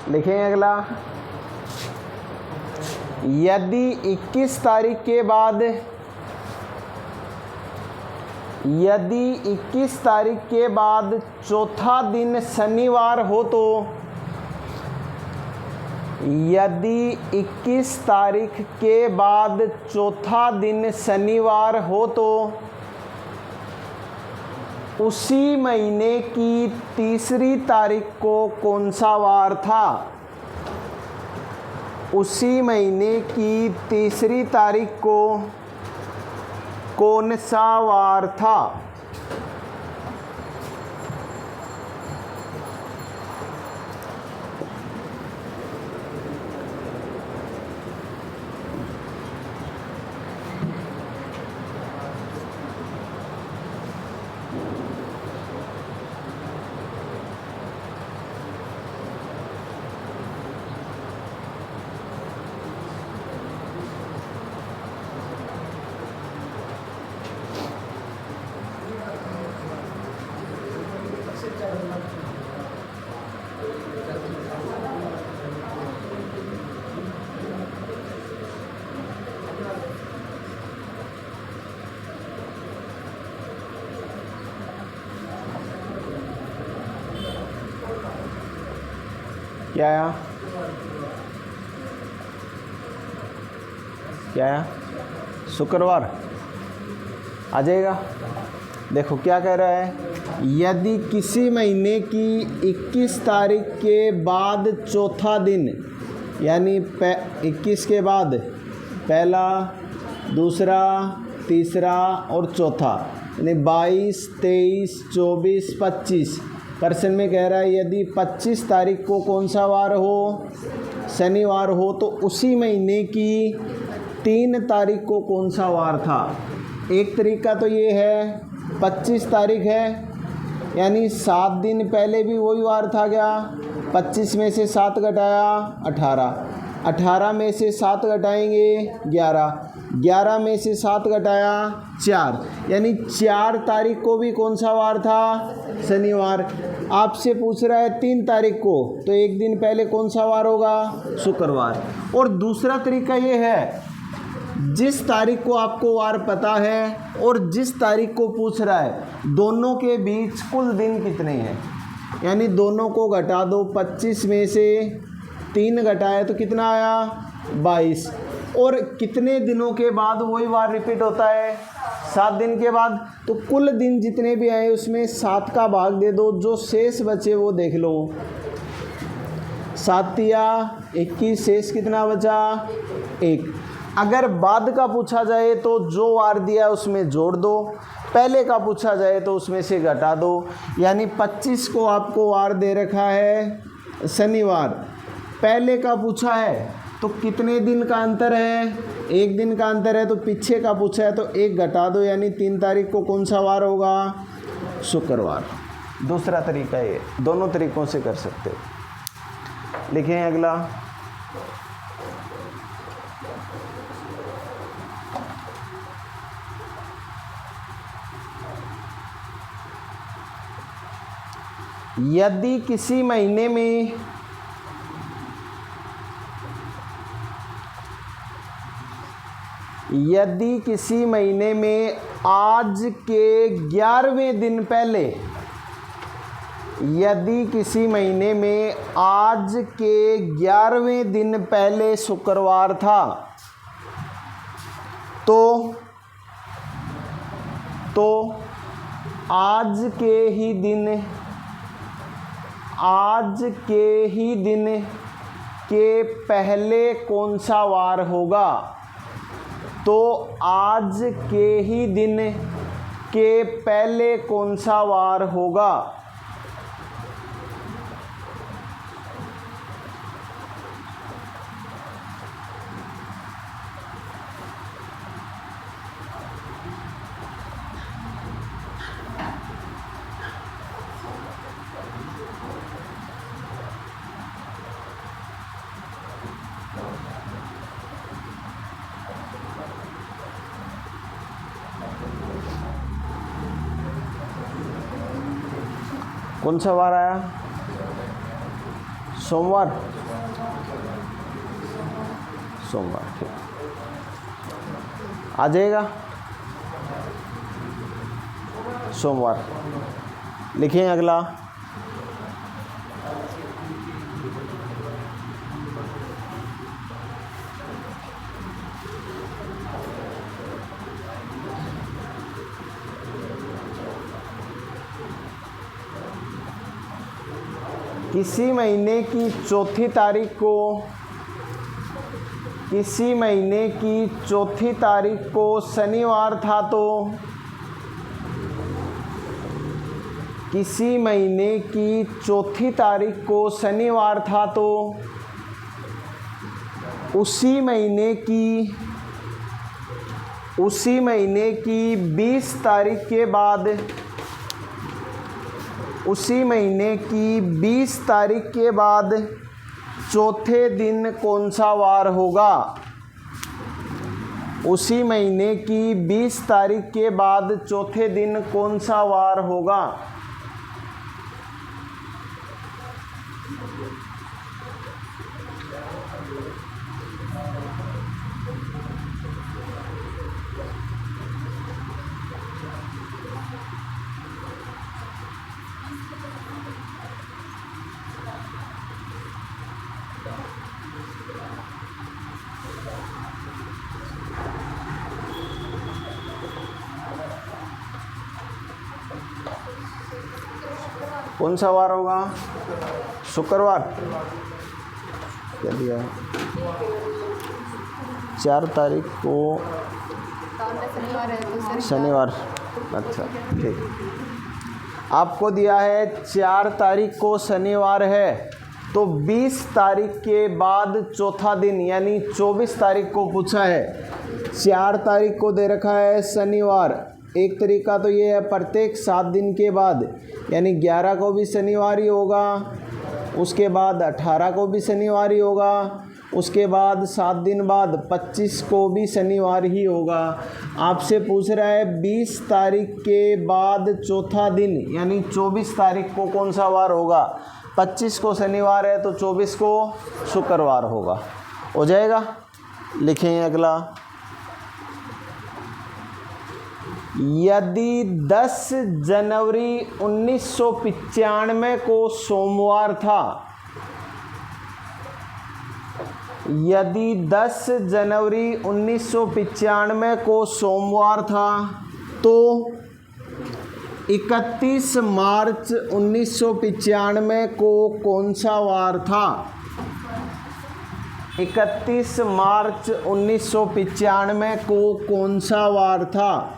लिखें अगला, यदि 21 तारीख के बाद, यदि 21 तारीख के बाद चौथा दिन शनिवार हो तो, यदि 21 तारीख के बाद चौथा दिन शनिवार हो तो उसी महीने की तीसरी तारीख को कौन सा वार था? उसी महीने की तीसरी तारीख को कौन सा वार था? क्या आया? क्या आया? शुक्रवार आ जाएगा। देखो क्या कह रहा है, यदि किसी महीने की 21 तारीख के बाद चौथा दिन, यानी 21 के बाद पहला, दूसरा, तीसरा और चौथा, यानी 22, 23, 24, 25। प्रश्न में कह रहा है यदि 25 तारीख को कौन सा वार हो? शनिवार हो तो उसी महीने की 3 तारीख को कौन सा वार था? एक तरीका तो ये है, 25 तारीख है यानी 7 दिन पहले भी वही वार था क्या? 25 में से 7 घटाया 18, 18 में से 7 घटाएंगे 11, 11 में से 7 घटाया 4, यानी 4 तारीख को भी कौन सा वार था? शनिवार। आपसे पूछ रहा है 3 तारीख को, तो एक दिन पहले कौन सा वार होगा? शुक्रवार। और दूसरा तरीका ये है, जिस तारीख को आपको वार पता है और जिस तारीख को पूछ रहा है, दोनों के बीच कुल दिन कितने हैं, यानी दोनों को घटा दो। 25 में से 3 घटाया तो कितना आया? 22। और कितने दिनों के बाद वही वार रिपीट होता है? 7 दिन के बाद। तो कुल दिन जितने भी आए उसमें 7 का भाग दे दो, जो शेष बचे वो देख लो। 7 या 21, शेष कितना बचा? 1। अगर बाद का पूछा जाए तो जो वार दिया उसमें जोड़ दो, पहले का पूछा जाए तो उसमें से घटा दो। यानी 25 को आपको वार दे रखा है शनिवार, पहले का पूछा है तो कितने दिन का अंतर है? 1 दिन का अंतर है। तो पीछे का पूछा है तो 1 घटा दो, यानी 3 तारीख को कौन सा वार होगा? शुक्रवार। दूसरा तरीका ये, दोनों तरीकों से कर सकते हो। लिखें अगला, यदि किसी महीने में आज के 11वें दिन पहले, यदि किसी महीने में आज के 11वें दिन पहले शुक्रवार था तो आज के ही दिन के पहले कौन सा वार होगा? तो आज के ही दिन के पहले कौन सा वार होगा? कौन सा वार आया? सोमवार, सोमवार ठीक आ जाएगा। सोमवार लिखें अगला। किसी महीने की चौथी तारीख को, किसी महीने की चौथी तारीख को शनिवार था तो, किसी महीने की चौथी तारीख को शनिवार था तो उसी महीने की 20 तारीख के बाद, उसी महीने की 20 तारीख के बाद चौथे दिन कौन सा वार होगा? उसी महीने की 20 तारीख के बाद चौथे दिन कौन सा वार होगा? कौन सा वार होगा? शुक्रवार। क्या दिया है? 4 तारीख को शनिवार। अच्छा ठीक, आपको दिया है 4 तारीख को शनिवार है, तो 20 तारीख के बाद चौथा दिन यानी 24 तारीख को पूछा है। 4 तारीख को दे रखा है शनिवार। एक तरीका तो ये है प्रत्येक 7 दिन के बाद, यानी 11 को भी शनिवार ही होगा, उसके बाद 18 को भी शनिवार ही होगा, उसके बाद 7 दिन बाद 25 को भी शनिवार ही होगा। आपसे पूछ रहा है 20 तारीख के बाद चौथा दिन यानी 24 तारीख को कौन सा वार होगा? 25 को शनिवार है तो 24 को शुक्रवार होगा। हो जाएगा। लिखें अगला। यदि 10 जनवरी 1995 को सोमवार था, यदि 10 जनवरी 1995 को सोमवार था तो 31 मार्च 1995 को कौन सा वार था? 31 मार्च 1995 को कौन सा वार था?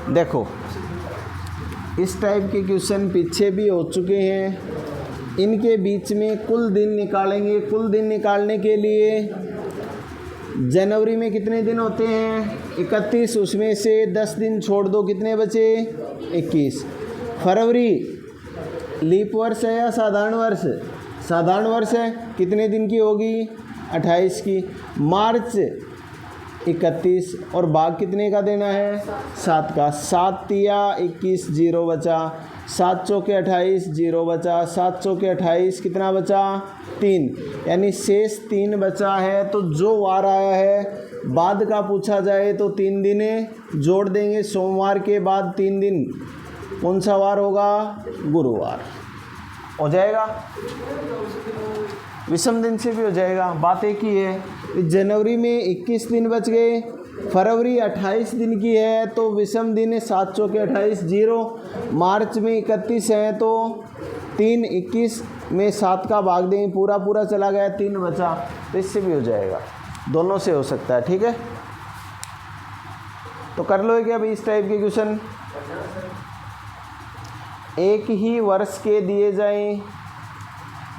देखो, इस टाइप के क्वेश्चन पीछे भी हो चुके हैं। इनके बीच में कुल दिन निकालेंगे। कुल दिन निकालने के लिए जनवरी में कितने दिन होते हैं? 31, उसमें से 10 दिन छोड़ दो, कितने बचे? 21। फरवरी लीप वर्ष है या साधारण वर्ष? साधारण वर्ष है, कितने दिन की होगी? 28 की। मार्च 31 और भाग कितने का देना है? 7 का। 7 तिया 21, 0 बचा। 7 चौके 28, 0 बचा। 7 चौके 28, कितना बचा? 3, यानी शेष 3 बचा है। तो जो वार आया है बाद का पूछा जाए तो 3 दिन जोड़ देंगे। सोमवार के बाद 3 दिन कौन सा वार होगा? गुरुवार। हो जाएगा। विषम दिन से भी हो जाएगा, बात एक ही है। जनवरी में 21 दिन बच गए, फरवरी 28 दिन की है तो विषम दिन है 7 चौके 28, 0। मार्च में 31 है तो 3, 21 में 7 का भाग देंगे, पूरा पूरा चला गया, 3 बचा, तो इससे भी हो जाएगा। दोनों से हो सकता है, ठीक है। तो कर लो क्या भाई इस टाइप के क्वेश्चन। एक ही वर्ष के दिए जाएं,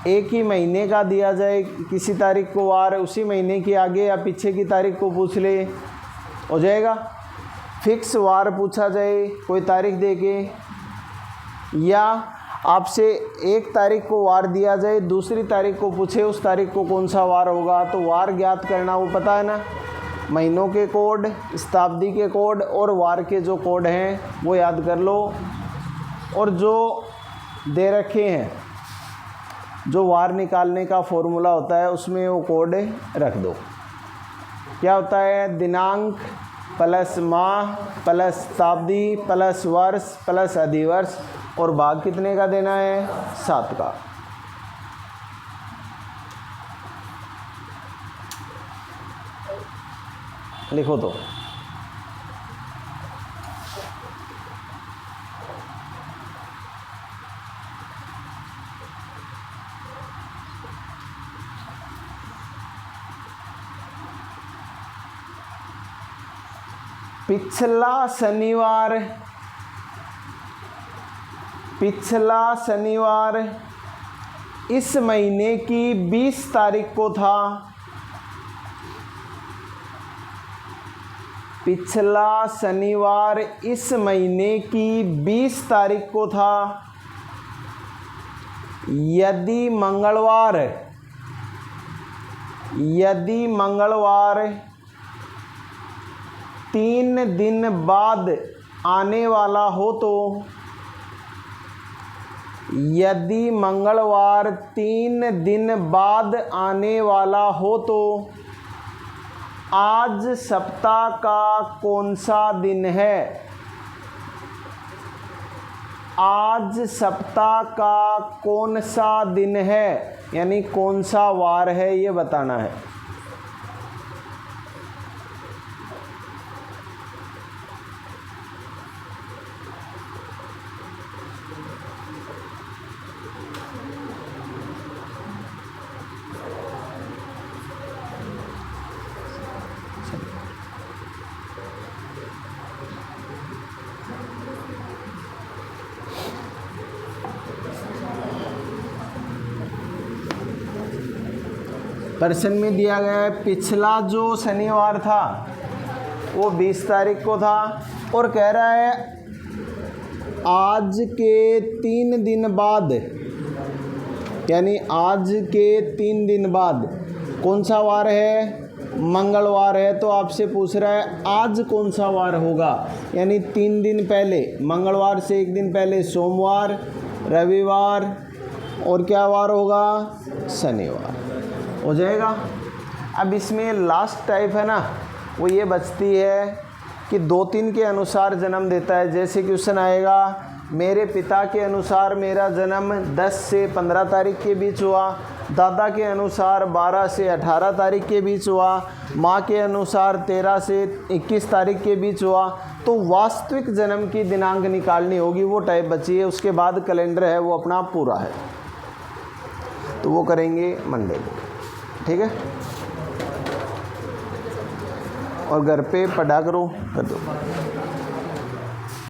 एक ही महीने का दिया जाए, किसी तारीख को वार, उसी महीने की आगे या पीछे की तारीख को पूछ ले, हो जाएगा। फिक्स वार पूछा जाए कोई तारीख दे के, या आपसे एक तारीख को वार दिया जाए, दूसरी तारीख को पूछे उस तारीख को कौन सा वार होगा, तो वार ज्ञात करना वो पता है ना, महीनों के कोड, शताब्दी के कोड और वार के जो कोड हैं वो याद कर लो। और जो दे रखे हैं, जो वार निकालने का फॉर्मूला होता है उसमें वो कोड रख दो। क्या होता है, दिनांक प्लस माह प्लस शताब्दी प्लस वर्ष प्लस अधिवर्ष, और भाग कितने का देना है, 7 का। लिखो तो पिछला शनिवार इस महीने की 20 तारीख को था। पिछला शनिवार इस महीने की 20 तारीख को था। यदि मंगलवार 3 दिन बाद आने वाला हो तो, यदि मंगलवार 3 दिन बाद आने वाला हो तो आज सप्ताह का कौन सा दिन है। आज सप्ताह का कौन सा दिन है, यानी कौन सा वार है ये बताना है। प्रश्न में दिया गया है पिछला जो शनिवार था वो 20 तारीख को था, और कह रहा है आज के 3 दिन बाद, यानी आज के 3 दिन बाद कौन सा वार है, मंगलवार है। तो आपसे पूछ रहा है आज कौन सा वार होगा, यानी 3 दिन पहले, मंगलवार से 1 दिन पहले सोमवार, रविवार, और क्या वार होगा, शनिवार, हो जाएगा। अब इसमें लास्ट टाइप है ना, वो ये बचती है कि 2-3 के अनुसार जन्म देता है। जैसे क्वेश्चन आएगा मेरे पिता के अनुसार मेरा जन्म 10 से 15 तारीख के बीच हुआ, दादा के अनुसार 12 से 18 तारीख के बीच हुआ, माँ के अनुसार 13 से 21 तारीख के बीच हुआ, तो वास्तविक जन्म की दिनांक निकालनी होगी, वो टाइप बची है। उसके बाद कैलेंडर है वो अपना पूरा है, तो वो करेंगे मंडे को, ठीक है। और घर पे पढ़ा करो, कर दो।